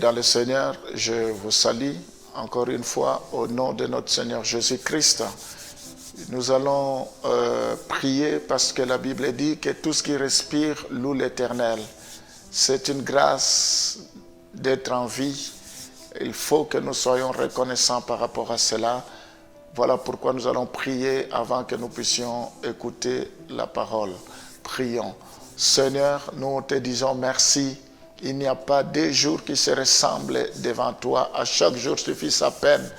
dans le Seigneur, je vous salue encore une fois au nom de notre Seigneur Jésus-Christ. Nous allons prier parce que la Bible dit que tout ce qui respire loue l'Éternel. C'est une grâce d'être en vie. Il faut que nous soyons reconnaissants par rapport à cela. Voilà pourquoi nous allons prier avant que nous puissions écouter la parole. Prions. Seigneur, nous te disons merci. Il n'y a pas deux jours qui se ressemblent devant toi. À chaque jour suffit sa peine.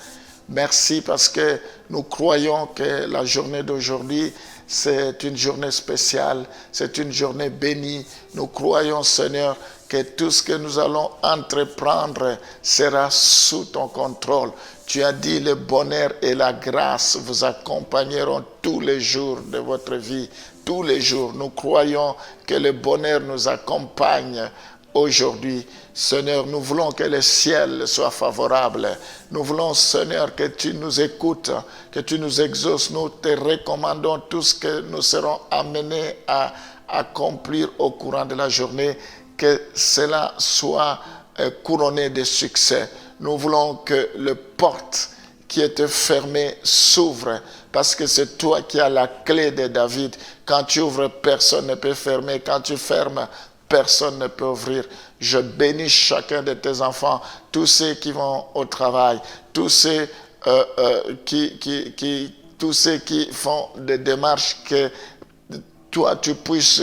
Merci parce que nous croyons que la journée d'aujourd'hui, c'est une journée spéciale, c'est une journée bénie. Nous croyons, Seigneur, que tout ce que nous allons entreprendre sera sous ton contrôle. Tu as dit le bonheur et la grâce vous accompagneront tous les jours de votre vie. Tous les jours, nous croyons que le bonheur nous accompagne aujourd'hui. Seigneur, nous voulons que le ciel soit favorable. Nous voulons, Seigneur, que tu nous écoutes, que tu nous exauces. Nous te recommandons tout ce que nous serons amenés à accomplir au courant de la journée, que cela soit couronné de succès. Nous voulons que les portes qui étaient fermées s'ouvrent, parce que c'est toi qui as la clé de David. Quand tu ouvres, personne ne peut fermer. Quand tu fermes, personne ne peut ouvrir. Je bénis chacun de tes enfants, tous ceux qui vont au travail, tous ceux qui font des démarches, que toi tu puisses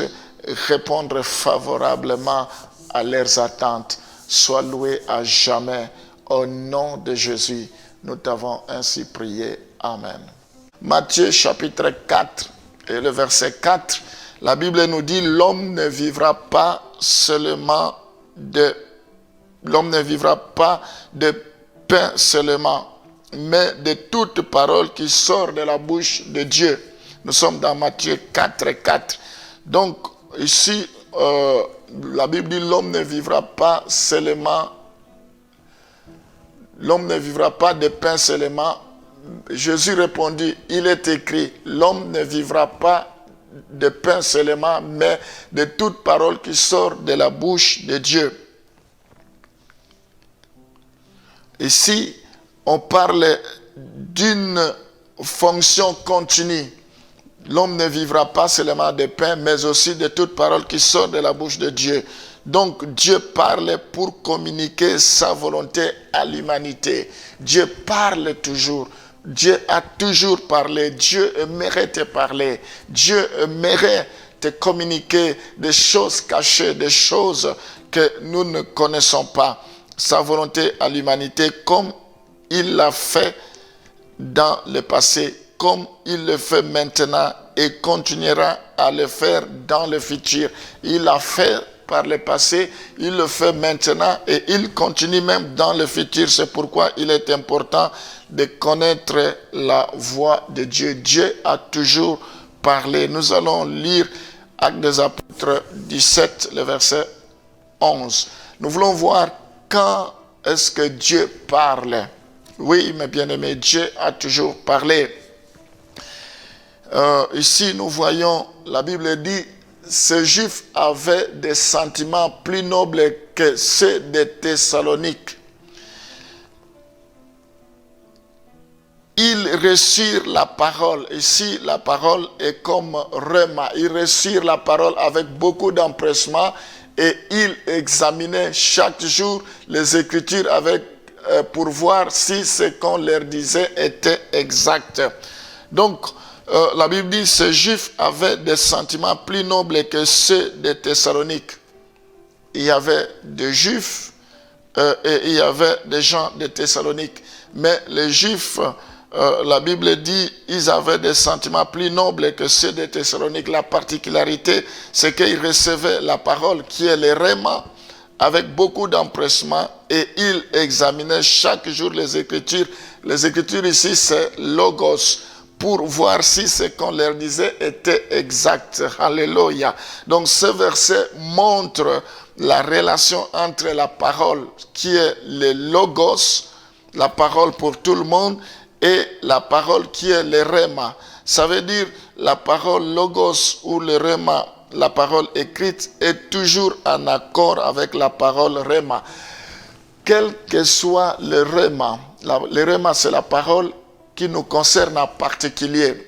répondre favorablement à leurs attentes. Sois loué à jamais. Au nom de Jésus, nous t'avons ainsi prié. Amen. Matthieu chapitre 4 et le verset 4, la Bible nous dit: l'homme ne vivra pas de pain seulement, mais de toute parole qui sort de la bouche de Dieu. Nous sommes dans Matthieu 4, 4. Donc ici, la Bible dit: l'homme ne vivra pas de pain seulement. Jésus répondit: il est écrit, l'homme ne vivra pas de pain seulement, mais de toute parole qui sort de la bouche de Dieu. Ici, on parle d'une fonction continue. L'homme ne vivra pas seulement de pain, mais aussi de toute parole qui sort de la bouche de Dieu. Donc Dieu parle pour communiquer sa volonté à l'humanité. Dieu parle toujours. Dieu a toujours parlé. Dieu aimerait te parler. Dieu aimerait te communiquer des choses cachées, des choses que nous ne connaissons pas. Sa volonté à l'humanité, comme il l'a fait dans le passé, comme il le fait maintenant et continuera à le faire dans le futur. Il l'a fait par le passé, il le fait maintenant et il continue même dans le futur. C'est pourquoi il est important de connaître la voix de Dieu. Dieu a toujours parlé. Nous allons lire Actes des Apôtres 17, le verset 11. Nous voulons voir quand est-ce que Dieu parle. Oui, mes bien-aimés, Dieu a toujours parlé. Ici, nous voyons, la Bible dit: ces Juifs avaient des sentiments plus nobles que ceux de Thessalonique. Ils reçurent la parole. Ici, la parole est comme rhéma. Ils reçurent la parole avec beaucoup d'empressement et ils examinaient chaque jour les Écritures pour voir si ce qu'on leur disait était exact. Donc, la Bible dit: ces Juifs avaient des sentiments plus nobles que ceux de Thessalonique. Il y avait des Juifs et il y avait des gens de Thessalonique. Mais les Juifs, la Bible dit, ils avaient des sentiments plus nobles que ceux de Thessalonique. La particularité, c'est qu'ils recevaient la parole qui est le rhéma avec beaucoup d'empressement et ils examinaient chaque jour les Écritures. Les Écritures ici, c'est logos, pour voir si ce qu'on leur disait était exact. Alléluia. Donc ce verset montre la relation entre la parole qui est le logos, la parole pour tout le monde, et la parole qui est le rhéma. Ça veut dire la parole logos ou le rhéma, la parole écrite, est toujours en accord avec la parole rhéma. quel que soit le réma, le réma c'est la parole qui nous concerne en particulier,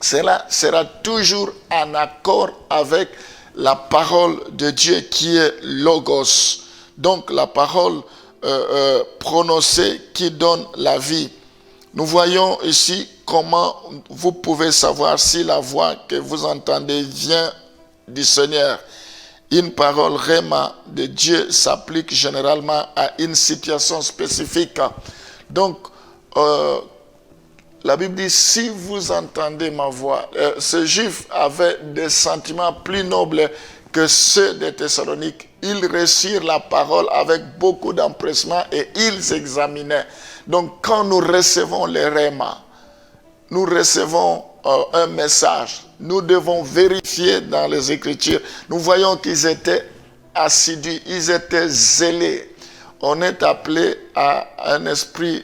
cela sera toujours en accord avec la parole de Dieu qui est Logos. Donc la parole prononcée qui donne la vie. Nous voyons ici comment vous pouvez savoir si la voix que vous entendez vient du Seigneur. Une parole réma de Dieu s'applique généralement à une situation spécifique. Donc, la Bible dit, si vous entendez ma voix, ce juif avait des sentiments plus nobles que ceux des Thessaloniques. Ils reçurent la parole avec beaucoup d'empressement et ils examinaient. Donc, quand nous recevons les rémas, nous recevons un message, nous devons vérifier dans les Écritures. Nous voyons qu'ils étaient assidus, ils étaient zélés. On est appelé à un esprit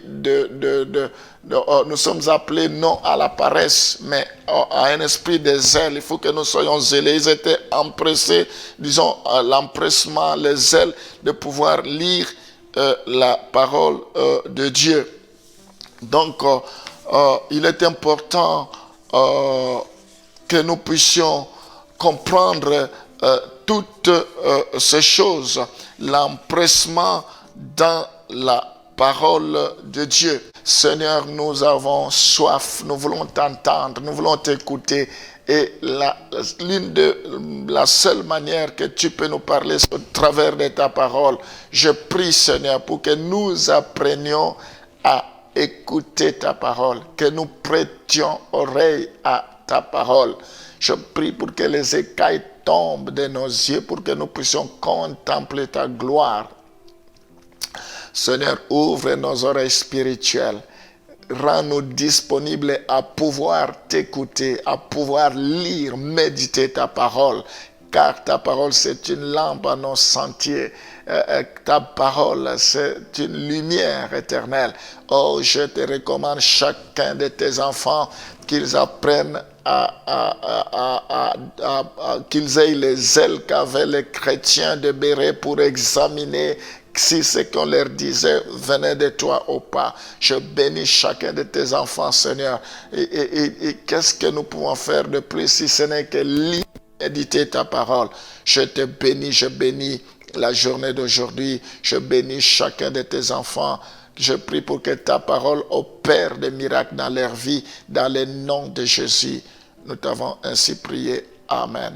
nous sommes appelés non à la paresse, mais à un esprit de zèle. Il faut que nous soyons zélés. Ils étaient empressés, disons, l'empressement, le zèle de pouvoir lire la parole de Dieu. Donc, il est important que nous puissions comprendre toutes ces choses, l'empressement dans la parole de Dieu. Seigneur, nous avons soif, nous voulons t'entendre, nous voulons t'écouter. Et la seule manière que tu peux nous parler, c'est au travers de ta parole. Je prie, Seigneur, pour que nous apprenions à écouter ta parole, que nous prêtions oreille à ta parole. Je prie pour que les écailles tombent de nos yeux, pour que nous puissions contempler ta gloire. Seigneur, ouvre nos oreilles spirituelles. Rends-nous disponibles à pouvoir t'écouter, à pouvoir lire, méditer ta parole. Car ta parole, c'est une lampe à nos sentiers. Ta parole, c'est une lumière éternelle. Oh, je te recommande chacun de tes enfants qu'ils apprennent qu'ils aient les ailes qu'avaient les chrétiens de Bérée pour examiner si ce qu'on leur disait venait de toi ou pas. Je bénis chacun de tes enfants, Seigneur. Et qu'est-ce que nous pouvons faire de plus si ce n'est que lire, méditer ta parole. Je bénis la journée d'aujourd'hui. Je bénis chacun de tes enfants. Je prie pour que ta parole opère des miracles dans leur vie, dans le nom de Jésus. Nous t'avons ainsi prié. Amen.